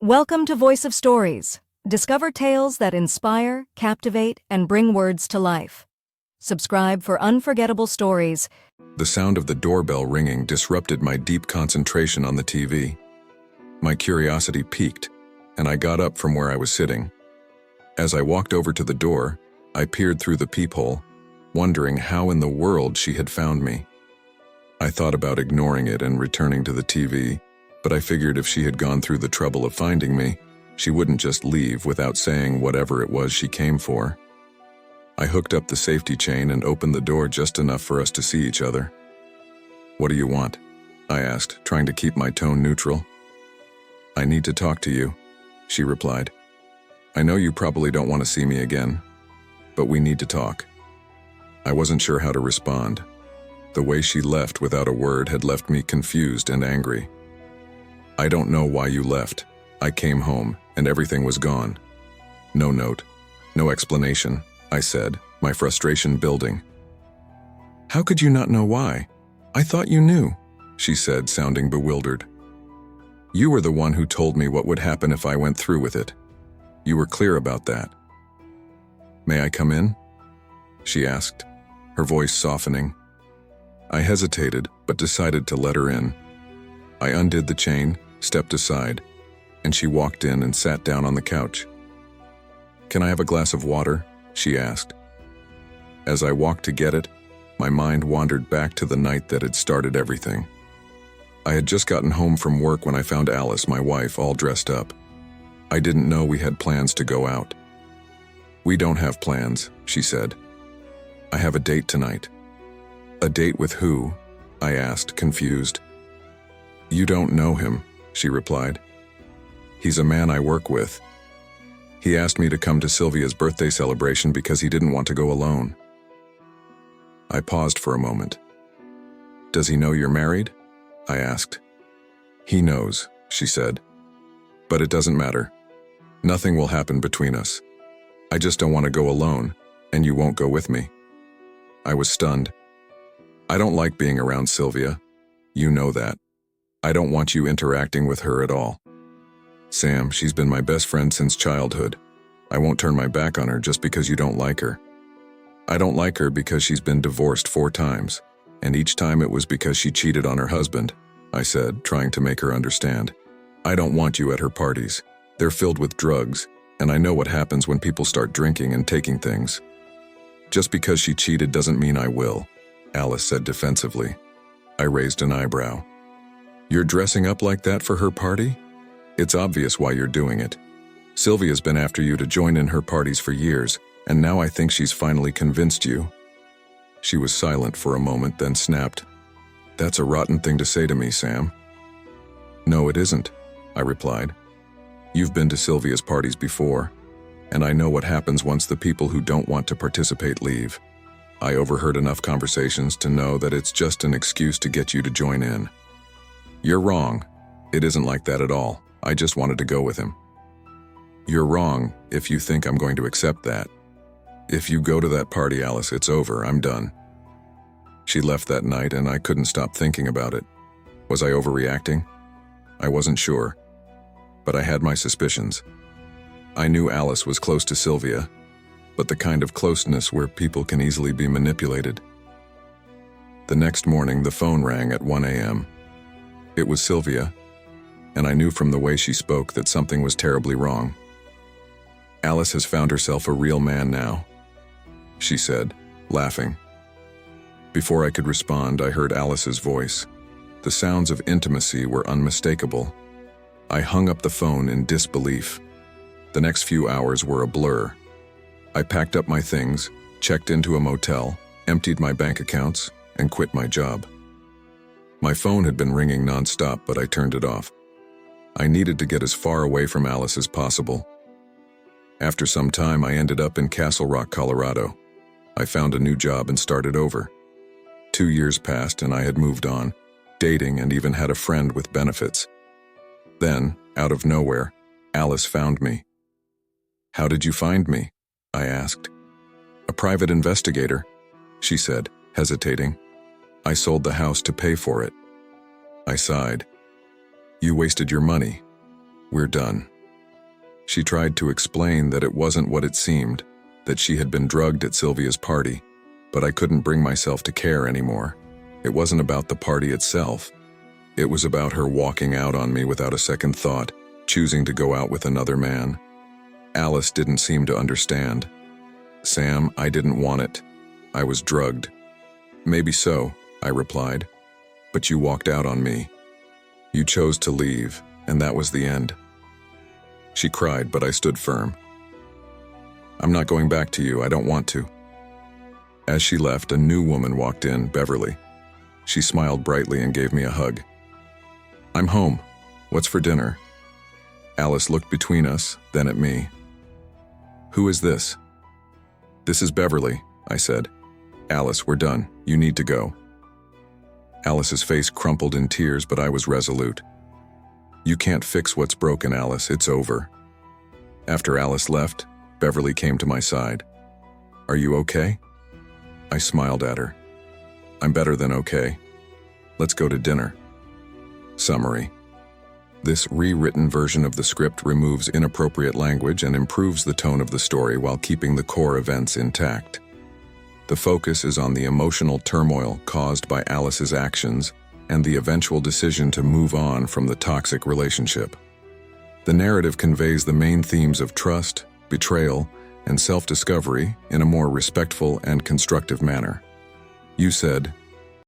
Welcome to Voice of Stories. Discover tales that inspire, captivate, and bring words to life. Subscribe for unforgettable stories. The sound of the doorbell ringing disrupted my deep concentration on the TV. My curiosity piqued, and I got up from where I was sitting. As I walked over to the door, I peered through the peephole, wondering how in the world she had found me. I thought about ignoring it and returning to the TV, but I figured if she had gone through the trouble of finding me, she wouldn't just leave without saying whatever it was she came for. I hooked up the safety chain and opened the door just enough for us to see each other. "What do you want?" I asked, trying to keep my tone neutral. "I need to talk to you," she replied. "I know you probably don't want to see me again, but we need to talk." I wasn't sure how to respond. The way she left without a word had left me confused and angry. "I don't know why you left. I came home, and everything was gone." "No note, no explanation," I said, my frustration building. "How could you not know why? I thought you knew," she said, sounding bewildered. "You were the one who told me what would happen if I went through with it. You were clear about that." "May I come in?" she asked, her voice softening. I hesitated, but decided to let her in. I undid the chain, stepped aside, and she walked in and sat down on the couch. "Can I have a glass of water?" she asked. As I walked to get it, my mind wandered back to the night that had started everything. I had just gotten home from work when I found Alice, my wife, all dressed up. I didn't know we had plans to go out. "We don't have plans," she said. "I have a date tonight." "A date with who?" I asked, confused. "You don't know him," she replied. "He's a man I work with. He asked me to come to Sylvia's birthday celebration because he didn't want to go alone." I paused for a moment. "Does he know you're married?" I asked. "He knows," she said. "But it doesn't matter. Nothing will happen between us. I just don't want to go alone, and you won't go with me." I was stunned. "I don't like being around Sylvia. You know that. I don't want you interacting with her at all. Sam, she's been my best friend since childhood. I won't turn my back on her just because you don't like her. I don't like her because she's been divorced 4 times, and each time it was because she cheated on her husband," I said, trying to make her understand. "I don't want you at her parties. They're filled with drugs, and I know what happens when people start drinking and taking things." "Just because she cheated doesn't mean I will," Alice said defensively. I raised an eyebrow. "You're dressing up like that for her party? It's obvious why you're doing it. Sylvia's been after you to join in her parties for years, and now I think she's finally convinced you." She was silent for a moment, then snapped, "That's a rotten thing to say to me, Sam." "No, it isn't," I replied. "You've been to Sylvia's parties before, and I know what happens once the people who don't want to participate leave. I overheard enough conversations to know that it's just an excuse to get you to join in." "You're wrong. It isn't like that at all. I just wanted to go with him." "You're wrong if you think I'm going to accept that. If you go to that party, Alice, it's over. I'm done." She left that night, and I couldn't stop thinking about it. Was I overreacting? I wasn't sure, but I had my suspicions. I knew Alice was close to Sylvia, but the kind of closeness where people can easily be manipulated. The next morning, the phone rang at 1 a.m. It was Sylvia, and I knew from the way she spoke that something was terribly wrong. "Alice has found herself a real man now," she said, laughing. Before I could respond, I heard Alice's voice. The sounds of intimacy were unmistakable. I hung up the phone in disbelief. The next few hours were a blur. I packed up my things, checked into a motel, emptied my bank accounts, and quit my job. My phone had been ringing nonstop, but I turned it off. I needed to get as far away from Alice as possible. After some time, I ended up in Castle Rock, Colorado. I found a new job and started over. 2 years passed and I had moved on, dating, and even had a friend with benefits. Then, out of nowhere, Alice found me. "How did you find me?" I asked. "A private investigator," she said, hesitating. "I sold the house to pay for it." I sighed. "You wasted your money. We're done," She tried to explain that it wasn't what it seemed, that she had been drugged at Sylvia's party, but I couldn't bring myself to care anymore. It wasn't about the party itself. It was about her walking out on me without a second thought, choosing to go out with another man. Alice didn't seem to understand. Sam, I didn't want it. I was drugged. Maybe so, I replied. But you walked out on me. You chose to leave, and that was the end. She cried, but I stood firm. I'm not going back to you, I don't want to. As she left, a new woman walked in, Beverly. She smiled brightly and gave me a hug. I'm home. What's for dinner? Alice looked between us, then at me. Who is this? This is Beverly, I said. Alice, we're done. You need to go. Alice's face crumpled in tears, but I was resolute. You can't fix what's broken, Alice. It's over. After Alice left, Beverly came to my side. Are you okay? I smiled at her. I'm better than okay. Let's go to dinner. Summary. This rewritten version of the script removes inappropriate language and improves the tone of the story while keeping the core events intact. The focus is on the emotional turmoil caused by Alice's actions and the eventual decision to move on from the toxic relationship. The narrative conveys the main themes of trust, betrayal, and self-discovery in a more respectful and constructive manner. You said,